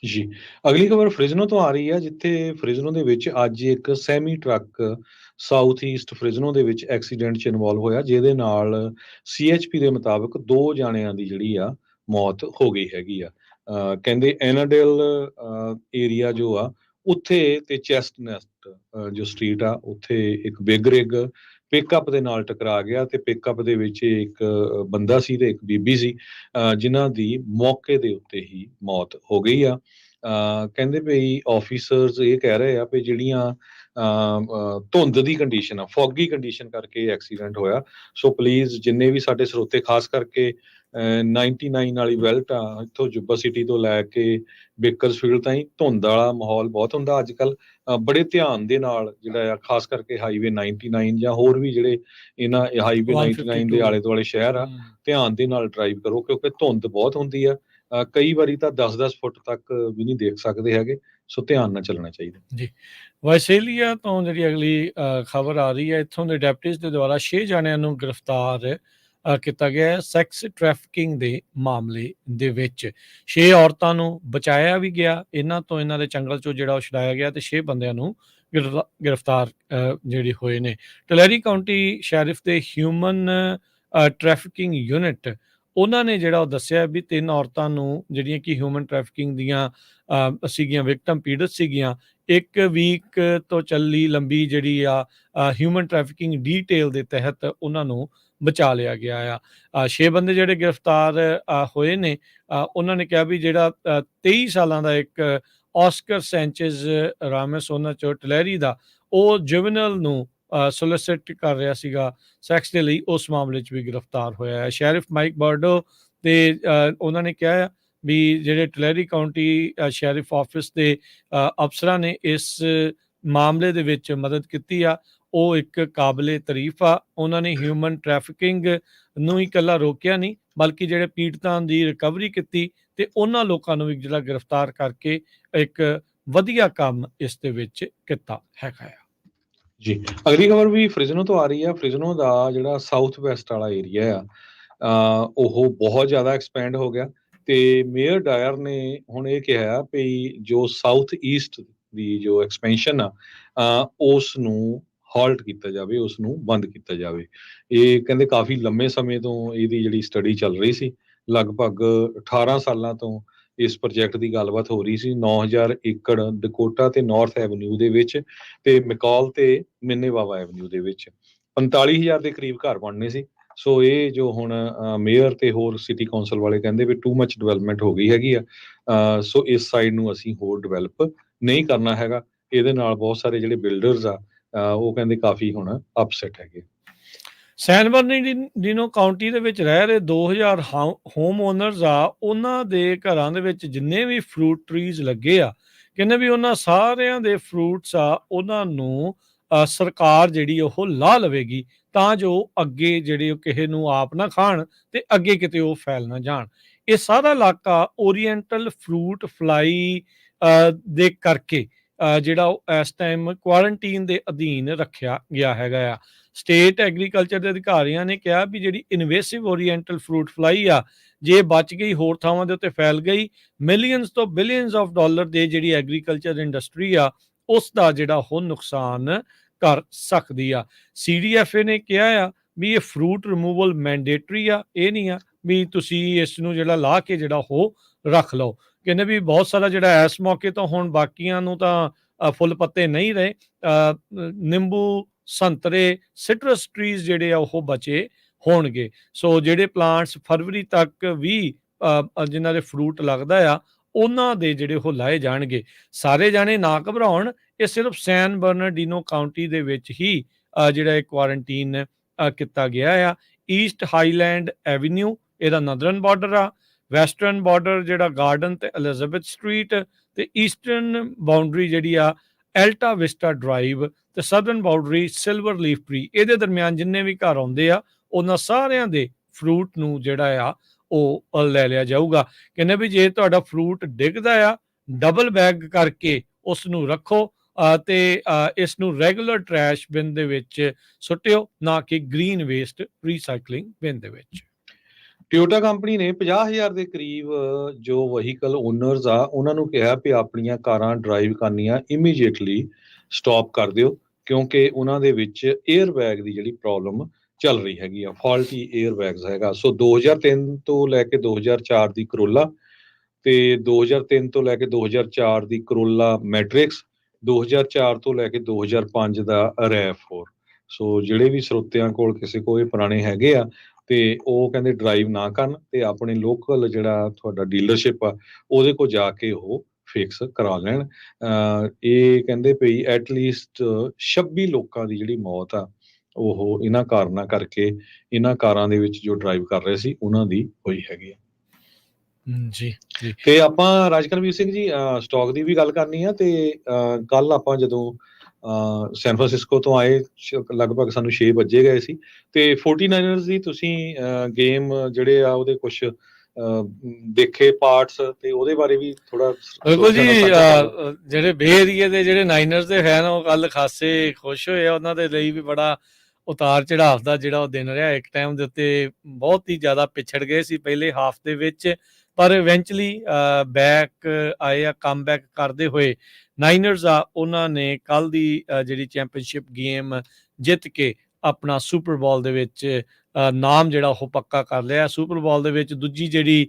ਜੀ ਅਗਲੀ ਖਬਰ ਫ੍ਰਿਜ਼ਨੋ ਤੋਂ ਆ ਰਹੀ ਹੈ, ਜਿੱਥੇ ਫ੍ਰਿਜ਼ਨੋ ਦੇ ਵਿੱਚ ਅੱਜ ਇੱਕ semi truck south East Fresno ਦੇ ਵਿੱਚ ਐਕਸੀਡੈਂਟ 'ਚ ਇਨਵੋਲਵ ਹੋਇਆ, ਜਿਹਦੇ ਨਾਲ CHP ਦੇ ਮੁਤਾਬਕ 2 ਜਾਣਿਆਂ ਦੀ ਜਿਹੜੀ ਆ ਮੌਤ ਹੋ ਗਈ ਹੈਗੀ ਆ। ਕਹਿੰਦੇ ਐਨਾਡੇਲ ਏਰੀਆ ਜੋ ਆ ਉੱਥੇ ਤੇ ਚੈਸਟਨੈਸਟ ਜੋ ਸਟਰੀਟ ਆ ਉੱਥੇ ਇੱਕ ਬਿਗ ਰਿਗ ਪਿਕਅਪ ਦੇ ਨਾਲ ਟਕਰਾ ਗਿਆ ਤੇ ਪਿਕਅਪ ਦੇ ਵਿੱਚ ਇੱਕ ਬੰਦਾ ਸੀ ਤੇ ਇੱਕ ਬੀਬੀ ਸੀ, ਜਿਨ੍ਹਾਂ ਦੀ ਮੌਕੇ ਦੇ ਉੱਤੇ ਹੀ ਮੌਤ ਹੋ ਗਈ ਆ। ਕਹਿੰਦੇ ਵੀ ਆਫੀਸਰਸ ਇਹ ਕਹਿ ਰਹੇ ਆ ਵੀ ਜਿਹੜੀਆਂ ਧੁੰਦ ਦੀ ਕੰਡੀਸ਼ਨ ਆ, ਫੌਗੀ ਕੰਡੀਸ਼ਨ ਕਰਕੇ ਐਕਸੀਡੈਂਟ ਹੋਇਆ। ਸੋ ਪਲੀਜ਼ ਜਿੰਨੇ ਵੀ ਸਾਡੇ ਸਰੋਤੇ ਖਾਸ ਕਰਕੇ 99 ਵਾਲੀ ਬੈਲਟ ਆ, ਇੱਥੋਂ ਜੁੱਬਾ ਸਿਟੀ ਤੋਂ ਲੈ ਕੇ ਬੇਕਰਸਫੀਲਡ ਤਾਈਂ ਧੁੰਦ ਵਾਲਾ ਮਾਹੌਲ ਬਹੁਤ ਹੁੰਦਾ ਅੱਜ ਕੱਲ੍ਹ। ਬੜੇ ਧਿਆਨ ਦੇ ਨਾਲ ਜਿਹੜਾ ਆ ਖਾਸ ਕਰਕੇ ਹਾਈਵੇ 99 ਜਾਂ ਹੋਰ ਵੀ ਜਿਹੜੇ ਇਹਨਾਂ ਹਾਈਵੇ 99 ਦੇ ਆਲੇ ਦੁਆਲੇ ਸ਼ਹਿਰ ਆ, ਧਿਆਨ ਦੇ ਨਾਲ ਡਰਾਈਵ ਕਰੋ ਕਿਉਂਕਿ ਧੁੰਦ ਬਹੁਤ ਹੁੰਦੀ ਆ। ਕਈ ਵਾਰੀ ਤਾਂ 10-10 ਫੁੱਟ ਤੱਕ ਵੀ ਨਹੀਂ ਦੇਖ ਸਕਦੇ ਹੈਗੇ, ਸੋ ਧਿਆਨ ਨਾਲ ਚੱਲਣਾ ਚਾਹੀਦਾ ਜੀ। ਵਾਇਸੇਲੀਆ ਤੋਂ ਜਿਹੜੀ ਅਗਲੀ ਖਬਰ ਆ ਰਹੀ ਹੈ, ਇੱਥੋਂ ਦੇ ਡੈਪਟੀਜ਼ ਦੇ ਦੁਆਰਾ 6 ਜਾਣਿਆਂ ਨੂੰ ਗ੍ਰਿਫਤਾਰ ਕੀਤਾ ਗਿਆ ਹੈ ਸੈਕਸ ਟ੍ਰੈਫਿਕਿੰਗ ਦੇ ਮਾਮਲੇ ਦੇ ਵਿੱਚ। 6 ਔਰਤਾਂ ਨੂੰ ਬਚਾਇਆ ਵੀ ਗਿਆ ਇਹਨਾਂ ਤੋਂ, ਇਹਨਾਂ ਦੇ ਚੰਗਲ ਚੋਂ ਜਿਹੜਾ ਉਹ ਛੁਡਾਇਆ ਗਿਆ, ਤੇ 6 ਬੰਦਿਆਂ ਨੂੰ ਗ੍ਰਿਫਤਾਰ ਜਿਹੜੇ ਹੋਏ ਨੇ। ਟਲੈਰੀ ਕਾਉਂਟੀ ਸ਼ੈਰਿਫ ਦੇ ਹਿਊਮਨ ਟ੍ਰੈਫਿਕਿੰਗ ਯੂਨਿਟ ਉਹਨਾਂ ਨੇ ਜਿਹੜਾ ਉਹ ਦੱਸਿਆ ਵੀ 3 ਔਰਤਾਂ ਨੂੰ ਜਿਹੜੀਆਂ ਕਿ ਹਿਊਮਨ ਟ੍ਰੈਫਿਕਿੰਗ ਦੀਆਂ ਸੀਗੀਆਂ, ਵਿਕਟਮ ਪੀੜਤ ਸੀਗੀਆਂ, 1 ਵੀਕ ਤੋਂ ਚੱਲੀ ਲੰਬੀ ਜਿਹੜੀ ਆ ਹਿਊਮਨ ਟ੍ਰੈਫਿਕਿੰਗ ਡੀਟੇਲ ਦੇ ਤਹਿਤ ਉਹਨਾਂ ਨੂੰ ਬਚਾ ਲਿਆ ਗਿਆ ਆ। 6 ਬੰਦੇ ਜਿਹੜੇ ਗ੍ਰਿਫਤਾਰ ਹੋਏ ਨੇ, ਉਹਨਾਂ ਨੇ ਕਿਹਾ ਵੀ ਜਿਹੜਾ 23 ਸਾਲਾਂ ਦਾ ਇੱਕ ਆਸਕਰ ਸੈਂਚੇਜ਼ ਰਾਮਸ ਉਹਨਾਂ ਚੋਂ ਟਲੈਰੀ ਦਾ, ਉਹ ਜੁਵਨਲ ਨੂੰ ਸੋਲਿਸਿਟ ਕਰ ਰਿਹਾ ਸੀਗਾ ਸੈਕਸ ਦੇ ਲਈ, ਉਸ ਮਾਮਲੇ 'ਚ ਵੀ ਗ੍ਰਿਫਤਾਰ ਹੋਇਆ ਹੈ। ਸ਼ੈਰਿਫ ਮਾਈਕ ਬਰਡੋ ਤੇ ਉਹਨਾਂ ਨੇ ਕਿਹਾ ਵੀ ਜਿਹੜੇ ਟਲੈਰੀ ਕਾਉਂਟੀ ਸ਼ੈਰਿਫ ਆਫਿਸ ਦੇ ਅਫਸਰਾਂ ਨੇ ਇਸ ਮਾਮਲੇ ਦੇ ਵਿੱਚ ਮਦਦ ਕੀਤੀ ਆ, ਉਹ ਇੱਕ ਕਾਬਲੇ ਤਾਰੀਫ ਆ। ਉਹਨਾਂ ਨੇ ਹਿਊਮਨ ਟ੍ਰੈਫਿਕਿੰਗ ਨੂੰ ਹੀ ਇਕੱਲਾ ਰੋਕਿਆ ਨਹੀਂ, ਬਲਕਿ ਜਿਹੜੇ ਪੀੜਤਾਂ ਦੀ ਰਿਕਵਰੀ ਕੀਤੀ ਤੇ ਉਹਨਾਂ ਲੋਕਾਂ ਨੂੰ ਵੀ ਜਿਹੜਾ ਗ੍ਰਿਫਤਾਰ ਕਰਕੇ ਇੱਕ ਵਧੀਆ ਕੰਮ ਇਸ ਦੇ ਵਿੱਚ ਕੀਤਾ ਹੈਗਾ ਆ। ਜੀ, ਅਗਲੀ ਖਬਰ ਵੀ ਫ੍ਰਿਜ਼ਨੋ ਤੋਂ ਆ ਰਹੀ ਆ। ਫ੍ਰਿਜ਼ਨੋ ਦਾ ਜਿਹੜਾ ਸਾਊਥ ਵੈਸਟ ਵਾਲਾ ਏਰੀਆ ਆ, ਉਹ ਬਹੁਤ ਜ਼ਿਆਦਾ ਐਕਸਪੈਂਡ ਹੋ ਗਿਆ ਤੇ ਮੇਅਰ ਡਾਇਰ ਨੇ ਹੁਣ ਇਹ ਕਿਹਾ ਵੀ ਜੋ ਸਾਊਥ ਈਸਟ ਦੀ ਜੋ ਐਕਸਪੈਂਸ਼ਨ ਆ, ਉਸ ਨੂੰ ਹਾਲਟ ਕੀਤਾ ਜਾਵੇ, ਉਸ ਨੂੰ ਬੰਦ ਕੀਤਾ ਜਾਵੇ। ਇਹ ਕਹਿੰਦੇ ਕਾਫੀ ਲੰਮੇ ਸਮੇਂ ਤੋਂ ਇਹਦੀ ਜਿਹੜੀ ਸਟੱਡੀ ਚੱਲ ਰਹੀ ਸੀ, ਲਗਭਗ 18 ਸਾਲਾਂ ਤੋਂ ਇਸ ਪ੍ਰੋਜੈਕਟ ਦੀ ਗੱਲਬਾਤ ਹੋ ਰਹੀ ਸੀ। 9000 ਏਕੜ ਡਕੋਟਾ ਤੇ ਨਾਰਥ ਐਵਨਿਊ ਦੇ ਵਿੱਚ ਤੇ ਮਿਕੌਲ ਤੇ ਮਿੰਨੇਵਾਵਾ ਐਵਨਿਊ ਦੇ ਵਿੱਚ 45000 ਦੇ ਕਰੀਬ ਘਰ ਬਣਨੇ ਸੀ। ਸੋ ਇਹ ਜੋ ਹੁਣ ਮੇਅਰ ਤੇ ਹੋਰ ਸਿਟੀ ਕੌਂਸਲ ਵਾਲੇ ਕਹਿੰਦੇ ਵੀ ਟੂ ਮੱਚ ਡਿਵੈਲਪਮੈਂਟ ਹੋ ਗਈ ਹੈਗੀ ਆ, ਸੋ ਇਸ ਸਾਈਡ ਨੂੰ ਅਸੀਂ ਹੋਰ ਡਿਵੈਲਪ ਨਹੀਂ ਕਰਨਾ ਹੈਗਾ। ਇਹਦੇ ਨਾਲ ਬਹੁਤ ਸਾਰੇ ਜਿਹੜੇ ਬਿਲਡਰਸ ਆ, ਉਹ ਕਹਿੰਦੇ ਕਾਫੀ ਹੁਣ ਅਪਸੈਟ ਹੈਗੇ। ਸੈਨ ਬਰਨਾਰਡੀਨੋ ਕਾਉਂਟੀ ਦੇ ਵਿੱਚ ਰਹਿ ਰਹੇ 2000 ਹੋਮ ਓਨਰਸ ਆ, ਉਹਨਾਂ ਦੇ ਘਰਾਂ ਦੇ ਵਿੱਚ ਜਿੰਨੇ ਵੀ ਫਰੂਟ ਟਰੀਜ਼ ਲੱਗੇ ਆ, ਕਹਿੰਦੇ ਵੀ ਉਹਨਾਂ ਸਾਰਿਆਂ ਦੇ ਫਰੂਟਸ ਆ ਉਹਨਾਂ ਨੂੰ ਸਰਕਾਰ ਜਿਹੜੀ ਉਹ ਲਾ ਲਵੇਗੀ, ਤਾਂ ਜੋ ਅੱਗੇ ਜਿਹੜੇ ਉਹ ਕਿਸੇ ਨੂੰ ਆਪ ਨਾ ਖਾਣ ਤੇ ਅੱਗੇ ਕਿਤੇ ਉਹ ਫੈਲ ਨਾ ਜਾਣ। ਇਹ ਸਾਰਾ ਇਲਾਕਾ ਓਰੀਐਂਟਲ ਫਰੂਟ ਫਲਾਈ ਦੇ ਕਰਕੇ ਜਿਹੜਾ ਉਹ ਇਸ ਟਾਈਮ ਕੁਆਰੰਟੀਨ ਦੇ ਅਧੀਨ ਰੱਖਿਆ ਗਿਆ ਹੈਗਾ ਆ। ਸਟੇਟ ਐਗਰੀਕਲਚਰ ਦੇ ਅਧਿਕਾਰੀਆਂ ਨੇ ਕਿਹਾ ਵੀ ਜਿਹੜੀ ਇਨਵੇਸਿਵ ਓਰੀਐਂਟਲ ਫਰੂਟ ਫਲਾਈ ਆ, ਜੇ ਬਚ ਗਈ ਹੋਰ ਥਾਵਾਂ ਦੇ ਉੱਤੇ ਫੈਲ ਗਈ, ਮਿਲੀਅਨਸ ਤੋਂ ਬਿਲੀਅਨਸ ਆਫ ਡਾਲਰ ਦੇ ਜਿਹੜੀ ਐਗਰੀਕਲਚਰ ਇੰਡਸਟਰੀ ਆ ਉਸ ਦਾ ਜਿਹੜਾ ਉਹ ਨੁਕਸਾਨ ਕਰ ਸਕਦੀ ਆ। CDFA ਨੇ ਕਿਹਾ ਆ ਵੀ ਇਹ ਫਰੂਟ ਰਿਮੂਵਲ ਮੈਂਡੇਟਰੀ ਆ, ਇਹ ਨਹੀਂ ਆ ਵੀ ਤੁਸੀਂ ਇਸ ਨੂੰ ਜਿਹੜਾ ਲਾ ਕੇ ਜਿਹੜਾ ਉਹ ਰੱਖ ਲਓ। ਕਹਿੰਦੇ ਵੀ ਬਹੁਤ ਸਾਰਾ ਜਿਹੜਾ ਇਸ ਮੌਕੇ ਤੋਂ ਹੁਣ ਬਾਕੀਆਂ ਨੂੰ ਤਾਂ ਫੁੱਲ ਪੱਤੇ ਨਹੀਂ ਰਹੇ, ਨਿੰਬੂ, ਸੰਤਰੇ, ਸਿਟਰਸ ਟਰੀਜ਼ ਜਿਹੜੇ ਆ ਉਹ ਬਚੇ ਹੋਣਗੇ। ਸੋ ਜਿਹੜੇ ਪਲਾਂਟਸ ਫਰਵਰੀ ਤੱਕ ਵੀ ਜਿਨ੍ਹਾਂ ਦੇ ਫਰੂਟ ਲੱਗਦਾ ਆ, ਉਹਨਾਂ ਦੇ ਜਿਹੜੇ ਉਹ ਲਾਏ ਜਾਣਗੇ। ਸਾਰੇ ਜਾਣੇ ਨਾ ਘਬਰਾਉਣ, ਇਹ ਸਿਰਫ ਸੈਨ ਬਰਨਾਰਡੀਨੋ ਕਾਉਂਟੀ ਦੇ ਵਿੱਚ ਹੀ ਜਿਹੜਾ ਇਹ ਕੁਆਰੰਟੀਨ ਕੀਤਾ ਗਿਆ ਆ। ਈਸਟ ਹਾਈਲੈਂਡ ਐਵਨਿਊ ਇਹਦਾ ਨਦਰਨ ਬਾਰਡਰ ਆ, ਵੈਸਟਰਨ ਬਾਰਡਰ ਜਿਹੜਾ ਗਾਰਡਨ ਤੇ ਐਲਿਜ਼ਾਬੈਥ ਸਟਰੀਟ, ਤੇ ਈਸਟਰਨ ਬਾਉਂਡਰੀ ਜਿਹੜੀ ਆ ਐਲਟਾ ਵਿਸਟਾ ਡਰਾਈਵ, ਤੇ southern boundary silver leaf tree. ਇਹਦੇ ਦਰਮਿਆਨ ਜਿੰਨੇ ਵੀ ਘਰ ਆਉਂਦੇ ਆ ਉਹਨਾਂ ਸਾਰਿਆਂ ਦੇ ਫਰੂਟ ਨੂੰ ਜਿਹੜਾ ਆ ਉਹ ਲੈ ਲਿਆ ਜਾਊਗਾ। ਕਹਿੰਦੇ ਵੀ ਜੇ ਤੁਹਾਡਾ ਫਰੂਟ ਡਿੱਗਦਾ ਆ, ਡਬਲ ਬੈਗ ਕਰਕੇ ਉਸ ਨੂੰ ਰੱਖੋ ਤੇ ਇਸ ਨੂੰ ਰੈਗੂਲਰ ਟਰੈਸ਼ ਬਿਨ ਦੇ ਵਿੱਚ ਸੁੱਟਿਓ, ਨਾ ਕਿ ਗ੍ਰੀਨ ਵੇਸਟ ਰੀਸਾਈਕਲਿੰਗ ਬਿਨ ਦੇ ਵਿੱਚ। ਟੋਯੋਟਾ ਕੰਪਨੀ ਨੇ 50000 ਦੇ ਕਰੀਬ ਜੋ ਵਹੀਕਲ ਓਨਰਸ ਆ ਉਹਨਾਂ ਨੂੰ ਕਿਹਾ ਵੀ ਆਪਣੀਆਂ ਕਾਰਾਂ ਡਰਾਈਵ ਕਰਨੀਆਂ ਇਮੀਡੀਏਟਲੀ ਸਟਾਪ ਕਰ ਦਿਓ, ਕਿਉਂਕਿ ਉਹਨਾਂ ਦੇ ਵਿੱਚ 에ਅਰ ਬੈਗ ਦੀ ਜਿਹੜੀ ਪ੍ਰੋਬਲਮ ਚੱਲ ਰਹੀ ਹੈਗੀ ਆ, ਫਾਲਟੀ 에ਅਰ ਬੈਗਸ ਹੈਗਾ। ਸੋ 2003 ਤੋਂ ਲੈ ਕੇ 2004 ਦੀ ਕਰੋਲਾ ਤੇ 2003 ਤੋਂ ਲੈ ਕੇ 2004 ਦੀ ਕਰੋਲਾ ਮੈਟ੍ਰਿਕਸ, 2004 ਤੋਂ ਲੈ ਕੇ 2005 ਦਾ RAV4। ਸੋ ਜਿਹੜੇ ਵੀ ਸਰੋਤਿਆਂ ਕੋਲ ਕਿਸੇ ਕੋਲ ਇਹ ਪੁਰਾਣੇ ਹੈਗੇ ਆ ਤੇ ਉਹ ਕਹਿੰਦੇ ਡਰਾਈਵ ਨਾ ਕਰਨ ਤੇ ਆਪਣੇ ਲੋਕਲ ਜਿਹੜਾ ਤੁਹਾਡਾ ਡੀਲਰਸ਼ਿਪ ਆ ਉਹਦੇ ਕੋਲ ਜਾ ਕੇ ਉਹ ਫਿਕਸ ਕਰਾ ਲੈਣ। ਇਹ ਕਹਿੰਦੇ ਪਈ ਐਟਲੀਸਟ 26 ਲੋਕਾਂ ਦੀ ਜਿਹੜੀ ਮੌਤ ਆ ਉਹ ਇਹਨਾਂ ਕਾਰਨਾਂ ਕਰਕੇ, ਇਹਨਾਂ ਕਾਰਾਂ ਦੇ ਵਿੱਚ ਜੋ ਡਰਾਈਵ ਕਰ ਰਹੇ ਸੀ ਉਹਨਾਂ ਦੀ ਹੋਈ ਹੈਗੀ ਆ। ਜੀ ਜੀ, ਤੇ ਆਪਾਂ ਰਾਜਕਰਮਵੀਰ ਸਿੰਘ ਜੀ ਸਟਾਕ ਦੀ ਵੀ ਗੱਲ ਕਰਨੀ ਆ। ਤੇ ਕੱਲ ਆਪਾਂ ਜਦੋਂ ਸੈਨ ਫਰਾਂਸਿਸਕੋ ਤੋਂ ਆਏ, ਲਗਭਗ ਸਾਨੂੰ 6 ਵਜੇ ਗਏ ਸੀ, ਤੇ 49ers ਦੀ ਤੁਸੀਂ ਗੇਮ ਜਿਹੜੇ ਆ ਉਹਦੇ ਕੁਝ ਦੇਖੇ ਪਾਰਟਸ, ਤੇ ਉਹਦੇ ਬਾਰੇ ਵੀ ਥੋੜਾ। ਬਿਲਕੁਲ ਜੀ, ਜਿਹੜੇ ਬੇ ਏਰੀਏ ਦੇ ਜਿਹੜੇ ਨਾਈਨਰਸ ਦੇ ਫੈਨ ਉਹ ਕੱਲ ਖਾਸੇ ਖੁਸ਼ ਹੋਏ ਆ, ਉਹਨਾਂ ਦੇ ਲਈ ਵੀ ਬੜਾ ਉਤਾਰ ਚੜ੍ਹਾਵ ਦਾ ਜਿਹੜਾ ਉਹ ਦਿਨ ਰਿਹਾ। ਇੱਕ ਟਾਈਮ ਦੇ ਉੱਤੇ ਬਹੁਤ ਹੀ ਜ਼ਿਆਦਾ ਪਿਛੜ ਗਏ ਸੀ ਪਹਿਲੇ ਹਾਫ ਦੇ ਵਿੱਚ, ਪਰ ਇਵੈਂਚੁਅਲੀ ਬੈਕ ਆਏ ਆ, ਕਮਬੈਕ ਕਰਦੇ ਹੋਏ ਨਾਈਨਰਸ ਆ, ਉਹਨਾਂ ਨੇ ਕੱਲ ਦੀ ਜਿਹੜੀ ਚੈਂਪੀਅਨਸ਼ਿਪ ਗੇਮ ਜਿੱਤ ਕੇ ਆਪਣਾ ਸੁਪਰ ਬਾਲ ਦੇ ਵਿੱਚ ਨਾਮ ਜਿਹੜਾ ਉਹ ਪੱਕਾ ਕਰ ਲਿਆ। ਸੁਪਰ ਬਾਲ ਦੇ ਵਿੱਚ ਦੂਜੀ ਜਿਹੜੀ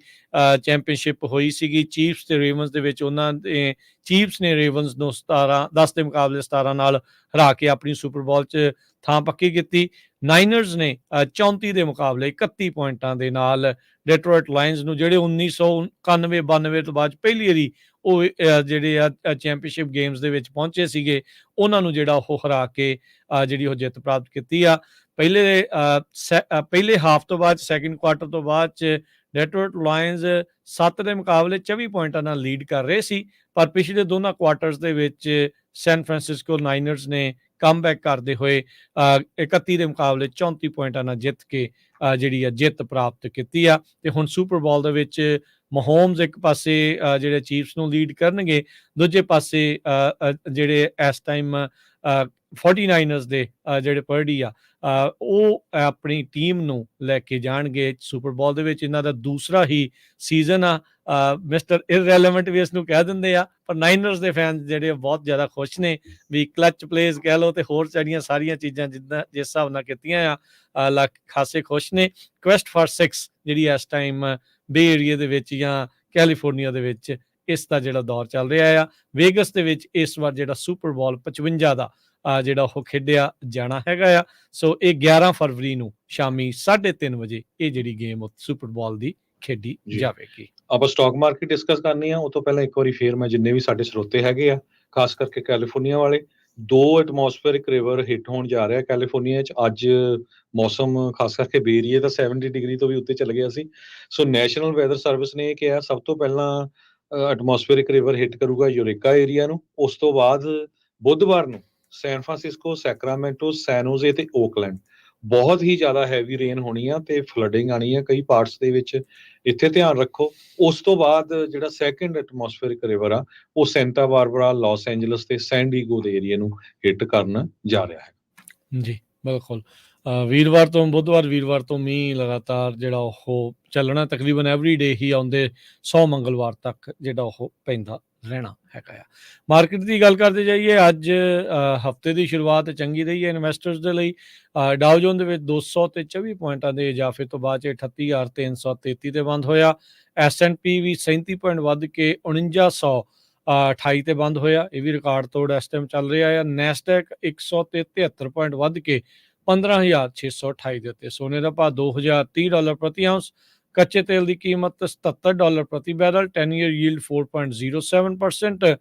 ਚੈਂਪੀਅਨਸ਼ਿਪ ਹੋਈ ਸੀਗੀ ਚੀਫਸ ਤੇ ਰੇਵਨਸ ਦੇ ਵਿੱਚ, ਉਹਨਾਂ ਦੇ ਚੀਫਸ ਨੇ ਰੇਵਨਸ ਨੂੰ 10 ਦੇ ਮੁਕਾਬਲੇ 17 ਨਾਲ ਹਰਾ ਕੇ ਆਪਣੀ ਸੁਪਰ ਬਾਲ 'ਚ ਥਾਂ ਪੱਕੀ ਕੀਤੀ। ਨਾਈਨਰਸ ਨੇ 34 ਦੇ ਮੁਕਾਬਲੇ 31 ਪੁਆਇੰਟਾਂ ਦੇ ਨਾਲ ਡੈਟਰੋਇਟ ਲਾਇਨਸ ਨੂੰ, ਜਿਹੜੇ 1991-92 ਤੋਂ ਬਾਅਦ ਪਹਿਲੀ ਵਾਰੀ ਉਹ ਜਿਹੜੇ ਆ ਚੈਂਪੀਅਨਸ਼ਿਪ ਗੇਮਸ ਦੇ ਵਿੱਚ ਪਹੁੰਚੇ ਸੀਗੇ, ਉਹਨਾਂ ਨੂੰ ਜਿਹੜਾ ਉਹ ਹਰਾ ਕੇ ਜਿਹੜੀ ਉਹ ਜਿੱਤ ਪ੍ਰਾਪਤ ਕੀਤੀ ਆ। ਪਹਿਲੇ ਹਾਫ ਤੋਂ ਬਾਅਦ, ਸੈਕਿੰਡ ਕੁਆਟਰ ਤੋਂ ਬਾਅਦ 'ਚ ਡੈਟਰੋਇਟ ਲਾਇਨਸ 7 ਦੇ ਮੁਕਾਬਲੇ 24 ਪੁਆਇੰਟਾਂ ਨਾਲ ਲੀਡ ਕਰ ਰਹੇ ਸੀ, ਪਰ ਪਿਛਲੇ ਦੋਨਾਂ ਕੁਆਟਰਸ ਦੇ ਵਿੱਚ ਸੈਨ ਫਰਾਂਸਿਸਕੋ ਨਾਈਨਰਸ ਨੇ ਕਮਬੈਕ ਕਰਦੇ ਹੋਏ 31 ਦੇ ਮੁਕਾਬਲੇ 34 ਪੁਆਇੰਟਾਂ ਨਾਲ ਜਿੱਤ ਕੇ ਜਿਹੜੀ ਆ ਜਿੱਤ ਪ੍ਰਾਪਤ ਕੀਤੀ ਆ। ਤੇ ਹੁਣ ਸੁਪਰ ਬਾਲ ਦੇ ਵਿੱਚ ਮਹੋਮਸ ਇੱਕ ਪਾਸੇ ਜਿਹੜੇ ਚੀਫਸ ਨੂੰ ਲੀਡ ਕਰਨਗੇ, ਦੂਜੇ ਪਾਸੇ ਜਿਹੜੇ ਇਸ ਟਾਈਮ 49ers ਦੇ ਜਿਹੜੇ ਪਰਡੀ ਆ ਉਹ ਆਪਣੀ ਟੀਮ ਨੂੰ ਲੈ ਕੇ ਜਾਣਗੇ ਸੁਪਰ ਬਾਲ ਦੇ ਵਿੱਚ। ਇਹਨਾਂ ਦਾ ਦੂਸਰਾ ਹੀ ਸੀਜ਼ਨ ਆ। ਮਿਸਟਰ ਇਰਰੈਲੇਵੈਂਟ ਵੀ ਇਸ ਨੂੰ ਕਹਿ ਦਿੰਦੇ ਆ, ਪਰ ਨਾਈਨਰਸ ਦੇ ਫੈਨਸ ਜਿਹੜੇ ਬਹੁਤ ਜ਼ਿਆਦਾ ਖੁਸ਼ ਨੇ ਵੀ ਕਲਚ ਪਲੇਜ਼ ਕਹਿ ਲਓ ਤੇ ਹੋਰ ਸਾਰੀਆਂ ਚੀਜ਼ਾਂ ਜਿੱਦਾਂ ਜਿਸ ਹਿਸਾਬ ਨਾਲ ਕੀਤੀਆਂ ਆ, ਖਾਸੇ ਖੁਸ਼ ਨੇ। ਕੁਐਸਟ ਫਾਰ 6 ਜਿਹੜੀ ਇਸ ਟਾਈਮ ਬੇ ਏਰੀਆ ਦੇ ਵਿੱਚ ਜਾਂ ਕੈਲੀਫੋਰਨੀਆ ਦੇ ਵਿੱਚ ਇਸ ਦਾ ਜਿਹੜਾ ਦੌਰ ਚੱਲ ਰਿਹਾ ਆ। ਵੇਗਸ ਦੇ ਵਿੱਚ ਇਸ ਵਾਰ ਜਿਹੜਾ ਸੁਪਰ ਬਾਲ 55 ਦਾ ਜਿਹੜਾ ਉਹ ਖੇਡਿਆ ਜਾਣਾ ਹੈਗਾ ਆ। ਸੋ ਇਹ 11 ਫਰਵਰੀ ਨੂੰ ਸ਼ਾਮੀ 3:30 ਵਜੇ ਇਹ ਜਿਹੜੀ ਗੇਮ ਸੁਪਰ ਬਾਲ ਦੀ ਖੇਡੀ ਜਾਵੇਗੀ। ਆਪਾਂ ਸਟਾਕ ਮਾਰਕੀਟ ਡਿਸਕਸ ਕਰਨੀ ਆ, ਉਹ ਤੋਂ ਪਹਿਲਾਂ ਇੱਕ ਵਾਰੀ ਫੇਰ ਮੈਂ ਜਿੰਨੇ ਵੀ ਸਾਡੇ ਸਰੋਤੇ ਹੈਗੇ ਆ, ਖਾਸ ਕਰਕੇ ਕੈਲੀਫੋਰਨੀਆ ਵਾਲੇ, 2 ਐਟਮੋਸਫੇਰਿਕ ਰਿਵਰ ਹਿੱਟ ਹੋਣ ਜਾ ਰਿਹਾ ਕੈਲੀਫੋਰਨੀਆ 'ਚ। ਅੱਜ ਮੌਸਮ ਖਾਸ ਕਰਕੇ ਬੇ ਏਰੀਏ ਦਾ 70 ਡਿਗਰੀ ਤੋਂ ਵੀ ਉੱਤੇ ਚਲ ਗਿਆ ਸੀ। ਸੋ ਨੈਸ਼ਨਲ ਵੈਦਰ ਸਰਵਿਸ ਨੇ ਇਹ ਕਿਹਾ ਸਭ ਤੋਂ ਪਹਿਲਾਂ ਐਟਮੋਸਫੇਰਿਕ ਰਿਵਰ ਹਿੱਟ ਕਰੂਗਾ ਯੂਰੇਕਾ ਏਰੀਆ ਨੂੰ, ਉਸ ਤੋਂ ਬਾਅਦ ਬੁੱਧਵਾਰ ਨੂੰ ਸੈਨ ਫਰਾਂਸਿਸਕੋ, ਸੈਕਰਾਮੈਂਟੋ, ਸੈਨ ਹੋਜ਼ੇ ਤੇ ਓਕਲੈਂਡ ਬਹੁਤ ਹੀ ਜ਼ਿਆਦਾ ਹੈਵੀ ਰੇਨ ਹੋਣੀ ਆ ਤੇ ਫਲੱਡਿੰਗ ਆਣੀ ਆ ਕਈ ਪਾਰਟਸ ਦੇ ਵਿੱਚ, ਇੱਥੇ ਧਿਆਨ ਰੱਖੋ। ਉਸ ਤੋਂ ਬਾਅਦ ਜਿਹੜਾ ਸੈਕੰਡ ਐਟਮੋਸਫੇਰਿਕ ਰਿਵਰ ਆ ਉਹ ਸੈਂਟਾ ਬਾਰਬਰਾ, ਲਾਸ ਐਂਜਲਸ ਤੇ ਸੈਨ ਡੀਗੋ ਦੇ ਏਰੀਆ ਨੂੰ ਹਿੱਟ ਕਰਨ ਜਾ ਰਿਹਾ ਹੈ। ਜੀ ਬਿਲਕੁਲ। ਵੀਰਵਾਰ ਤੋਂ ਮੀਂਹ ਲਗਾਤਾਰ ਜਿਹੜਾ ਉਹ ਚੱਲਣਾ, ਤਕਰੀਬਨ ਐਵਰੀ ਡੇ ਹੀ ਆਉਂਦੇ 100 ਮੰਗਲਵਾਰ ਤੱਕ ਜਿਹੜਾ ਉਹ ਪੈਂਦਾ ਰਹਿਣਾ ਹੈਗਾ ਆ। ਮਾਰਕੀਟ ਦੀ ਗੱਲ ਕਰਦੇ ਜਾਈਏ, ਅੱਜ ਹਫਤੇ ਦੀ ਸ਼ੁਰੂਆਤ ਚੰਗੀ ਰਹੀ ਹੈ ਇਨਵੈਸਟਰਸ ਦੇ ਲਈ। ਡਾਓ ਜੋਨ ਦੇ ਵਿੱਚ 224 ਪੁਆਇੰਟਾਂ ਦੇ ਇਜ਼ਾਫੇ ਤੋਂ ਬਾਅਦ 38,333 ਤੇ ਬੰਦ ਹੋਇਆ। S&P ਵੀ 37 ਪੁਆਇੰਟ ਵੱਧ ਕੇ 4928 ਤੇ ਬੰਦ ਹੋਇਆ, ਇਹ ਵੀ ਰਿਕਾਰਡ ਤੋੜ ਇਸ ਟਾਈਮ ਚੱਲ ਰਿਹਾ ਆ। ਨੈਸਡੈਕ 173 ਪੁਆਇੰਟ ਵੱਧ ਕੇ 15,628 ਦੇ ਉੱਤੇ। ਸੋਨੇ ਦਾ ਭਾਅ $2,030 ਪ੍ਰਤੀ ਆਉਂਸ। ਕੱਚੇ ਤੇਲ ਦੀ ਕੀਮਤ $77 ਪ੍ਰਤੀ barrel. 10 year yield 4.07%।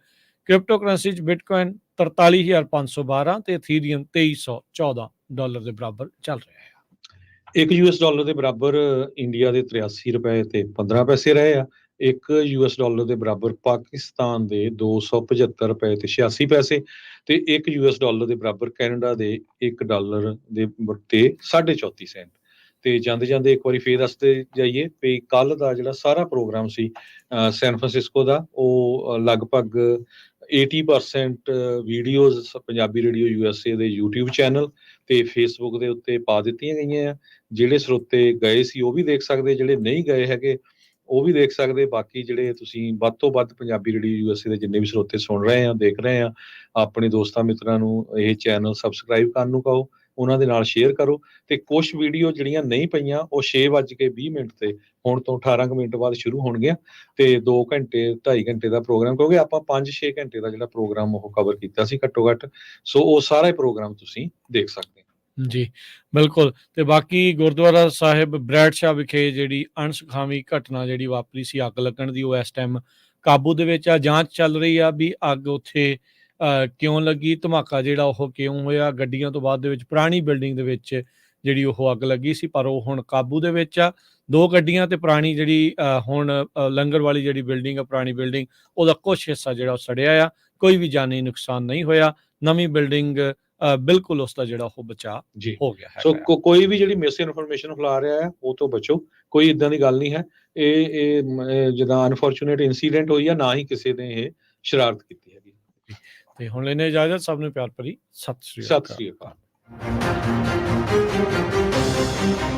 Crypto currency 'ਚ ਬਿਟਕੋਇਨ 43,512 ਤੇ ਇਥੀਰੀਅਮ $2,114 ਦੇ ਬਰਾਬਰ ਚੱਲ ਰਿਹਾ ਹੈ। $1 ਦੇ ਬਰਾਬਰ ਇੰਡੀਆ ਦੇ 83 ਰੁਪਏ ਤੇ 15 ਪੈਸੇ ਰਹੇ ਆ। $1 ਦੇ ਬਰਾਬਰ ਪਾਕਿਸਤਾਨ ਦੇ 275 ਰੁਪਏ ਤੇ 86 ਪੈਸੇ ਤੇ $1 ਦੇ ਬਰਾਬਰ ਕੈਨੇਡਾ ਦੇ $1 ਦੇ ਤੇ 34.5 ਸੈਂਟ। ਤੇ ਜਾਂਦੇ ਇੱਕ ਵਾਰੀ ਫੇਰ ਦੱਸਦੇ ਜਾਈਏ ਵੀ ਕੱਲ ਦਾ ਜਿਹੜਾ ਸਾਰਾ ਪ੍ਰੋਗਰਾਮ ਸੀ ਸੈਨ ਫਰਾਂਸਿਸਕੋ ਦਾ, ਉਹ ਲਗਭਗ 80% ਵੀਡੀਓਜ਼ ਪੰਜਾਬੀ ਰੇਡੀਓ USA ਦੇ YouTube ਚੈਨਲ ਤੇ ਫੇਸਬੁੱਕ ਦੇ ਉੱਤੇ ਪਾ ਦਿੱਤੀਆਂ ਗਈਆਂ ਆ। ਜਿਹੜੇ ਸਰੋਤੇ ਗਏ ਸੀ ਉਹ ਵੀ ਦੇਖ ਸਕਦੇ, ਜਿਹੜੇ ਨਹੀਂ ਗਏ ਹੈਗੇ ਉਹ ਵੀ ਦੇਖ ਸਕਦੇ। ਬਾਕੀ ਜਿਹੜੇ ਤੁਸੀਂ ਵੱਧ ਤੋਂ ਵੱਧ ਪੰਜਾਬੀ ਰੇਡੀਓ USA ਦੇ ਜਿੰਨੇ ਵੀ ਸਰੋਤੇ ਸੁਣ ਰਹੇ ਆ, ਦੇਖ ਰਹੇ ਆ, ਆਪਣੇ ਦੋਸਤਾਂ ਮਿੱਤਰਾਂ ਨੂੰ ਇਹ ਚੈਨਲ ਸਬਸਕ੍ਰਾਈਬ ਕਰਨ ਨੂੰ ਕਹੋ, ਉਹਨਾਂ ਦੇ ਨਾਲ ਸ਼ੇਅਰ ਕਰੋ। ਤੇ ਕੁਛ ਵੀਡੀਓ ਜਿਹੜੀਆਂ ਨਹੀਂ ਪਈਆਂ ਉਹ 6:20 ਤੇ ਹੁਣ ਤੋਂ 18 ਮਿੰਟ ਬਾਅਦ ਸ਼ੁਰੂ ਹੋਣਗੀਆਂ ਤੇ 2 ਘੰਟੇ 2.5 ਘੰਟੇ ਦਾ ਪ੍ਰੋਗਰਾਮ, ਕਿਉਂਕਿ ਆਪਾਂ 5-6 ਘੰਟੇ ਦਾ ਜਿਹੜਾ ਪ੍ਰੋਗਰਾਮ ਉਹ ਕਵਰ ਕੀਤਾ ਸੀ ਘੱਟੋ ਘੱਟ। ਸੋ ਉਹ ਸਾਰਾ ਪ੍ਰੋਗਰਾਮ ਤੁਸੀਂ ਦੇਖ ਸਕਦੇ ਹੋ। ਜੀ ਬਿਲਕੁਲ। ਤੇ ਬਾਕੀ ਗੁਰਦੁਆਰਾ ਸਾਹਿਬ ਬਰੈਡ ਸ਼ਾਹ ਵਿਖੇ ਜਿਹੜੀ ਅਣਸੁਖਾਵੀ ਘਟਨਾ ਜਿਹੜੀ ਵਾਪਰੀ ਸੀ ਅੱਗ ਲੱਗਣ ਦੀ, ਉਹ ਇਸ ਟਾਈਮ ਕਾਬੂ ਦੇ ਵਿੱਚ ਆ। ਜਾਂਚ ਚੱਲ ਰਹੀ ਆ ਵੀ ਅੱਗ ਉੱਥੇ ਕਿਉਂ ਲੱਗੀ, ਧਮਾਕਾ ਜਿਹੜਾ ਉਹ ਕਿਉਂ ਹੋਇਆ। ਗੱਡੀਆਂ ਤੋਂ ਬਾਅਦ ਦੇ ਵਿੱਚ ਪੁਰਾਣੀ ਬਿਲਡਿੰਗ ਦੇ ਵਿੱਚ ਜਿਹੜੀ ਉਹ ਅੱਗ ਲੱਗੀ ਸੀ, ਪਰ ਉਹ ਹੁਣ ਕਾਬੂ ਦੇ ਵਿੱਚ ਆ। 2 ਗੱਡੀਆਂ ਤੇ ਪੁਰਾਣੀ ਜਿਹੜੀ ਹੁਣ ਲੰਗਰ ਵਾਲੀ ਜਿਹੜੀ ਬਿਲਡਿੰਗ ਆ, ਪੁਰਾਣੀ ਬਿਲਡਿੰਗ, ਉਹਦਾ ਕੁਛ ਹਿੱਸਾ ਜਿਹੜਾ ਉਹ ਸੜਿਆ ਆ। ਕੋਈ ਵੀ ਜਾਨੀ ਨੁਕਸਾਨ ਨਹੀਂ ਹੋਇਆ। ਨਵੀਂ ਬਿਲਡਿੰਗ ਬਿਲਕੁਲ ਉਸ ਦਾ ਜਿਹੜਾ ਉਹ ਬਚਾਅ ਹੋ ਗਿਆ ਹੈ। ਸੋ ਕੋਈ ਵੀ ਜਿਹੜੀ ਮਿਸ ਇਨਫੋਰਮੇਸ਼ਨ ਫੈਲਾ ਰਿਹਾ ਹੈ ਉਹ ਤੋਂ ਬਚੋ, ਕੋਈ ਇਦਾਂ ਦੀ ਗੱਲ ਨਹੀਂ ਹੈ। ਇਹ ਜਿੱਦਾਂ ਅਨਫੋਰਚੂਨੇਟ ਇਨਸੀਡੈਂਟ ਹੋਈ ਆ, ਨਾ ਹੀ ਕਿਸੇ ਨੇ ਇਹ ਸ਼ਰਾਰਤ ਕੀਤੀ ਹੈਗੀ। ਤੇ ਹੁਣ ਲੈਣੇ ਇਜਾਜ਼ਤ, ਸਭ ਨੂੰ ਪਿਆਰ ਭਰੀ ਸਤਿ ਸ੍ਰੀ ਅਕਾਲ।